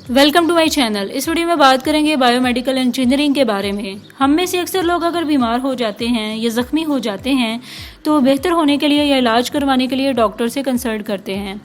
Welcome to my channel. इस video में बात करेंगे बायोमेडिकल इंजीनियरिंग के बारे में। हम में से अक्सर लोग अगर बीमार हो जाते हैं या ज़ख्मी हो जाते हैं तो बेहतर होने के लिए या इलाज करवाने के लिए डॉक्टर से कंसल्ट करते हैं,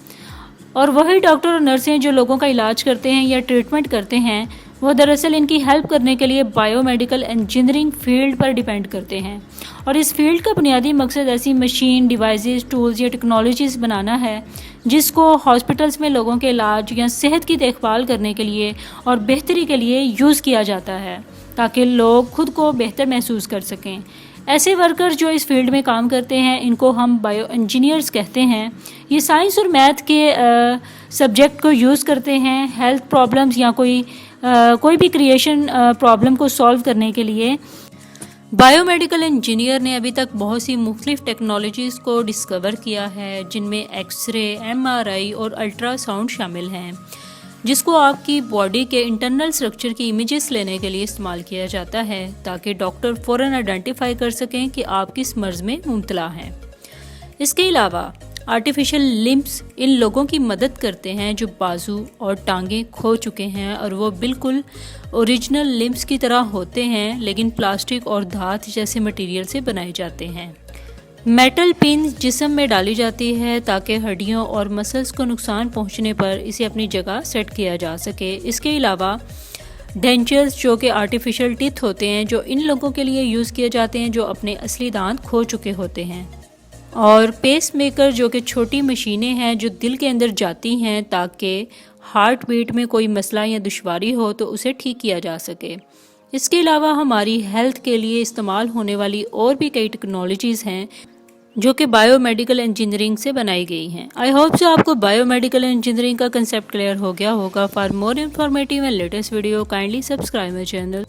और वही डॉक्टर और नर्सें जो लोगों का इलाज करते हैं या ट्रीटमेंट करते हैं वो दरअसल इनकी हेल्प करने के लिए बायोमेडिकल इंजीनियरिंग फील्ड पर डिपेंड करते हैं। और इस फील्ड का बुनियादी मकसद ऐसी मशीन, डिवाइसेस, टूल्स या टेक्नोलॉजीज़ बनाना है जिसको हॉस्पिटल्स में लोगों के इलाज या सेहत की देखभाल करने के लिए और बेहतरी के लिए यूज़ किया जाता है, ताकि लोग खुद को बेहतर महसूस कर सकें। ऐसे वर्कर्स जो इस फील्ड में काम करते हैं इनको हम बायो इंजीनियर्स कहते हैं। ये साइंस और मैथ के सब्जेक्ट को यूज़ करते हैं हेल्थ प्रॉब्लम्स या कोई भी क्रिएशन प्रॉब्लम को सॉल्व करने के लिए। बायोमेडिकल इंजीनियर ने अभी तक बहुत सी मुख्तलिफ टेक्नोलॉजीज़ को डिस्कवर किया है, जिनमें एक्सरे, एमआरआई और अल्ट्रासाउंड शामिल हैं, जिसको आपकी बॉडी के इंटरनल स्ट्रक्चर की इमेजेस लेने के लिए इस्तेमाल किया जाता है, ताकि डॉक्टर फ़ौरन आइडेंटिफाई कर सकें कि आप किस मर्ज़ में मुब्तला हैं। इसके अलावा आर्टिफिशियल लिम्स इन लोगों की मदद करते हैं जो बाजू और टांगें खो चुके हैं और वो बिल्कुल ओरिजिनल लिम्स की तरह होते हैं, लेकिन प्लास्टिक और धात जैसे मटेरियल से बनाए जाते हैं। मेटल पिन जिस्म में डाली जाती है ताकि हड्डियों और मसल्स को नुकसान पहुंचने पर इसे अपनी जगह सेट किया जा सके। इसके अलावा डेंचर्स जो कि आर्टिफिशियल टीथ होते हैं, जो इन लोगों के लिए यूज़ किए जाते हैं जो अपने असली दांत खो चुके होते हैं। और पेस मेकर जो कि छोटी मशीनें हैं जो दिल के अंदर जाती हैं ताकि हार्ट बीट में कोई मसला या दुश्वारी हो तो उसे ठीक किया जा सके। इसके अलावा हमारी हेल्थ के लिए इस्तेमाल होने वाली और भी कई टेक्नोलॉजीज़ हैं जो कि बायोमेडिकल इंजीनियरिंग से बनाई गई हैं। आई होप सो आपको बायोमेडिकल इंजीनियरिंग का कंसेप्ट क्लियर हो गया होगा। For more informative and latest video kindly subscribe my channel.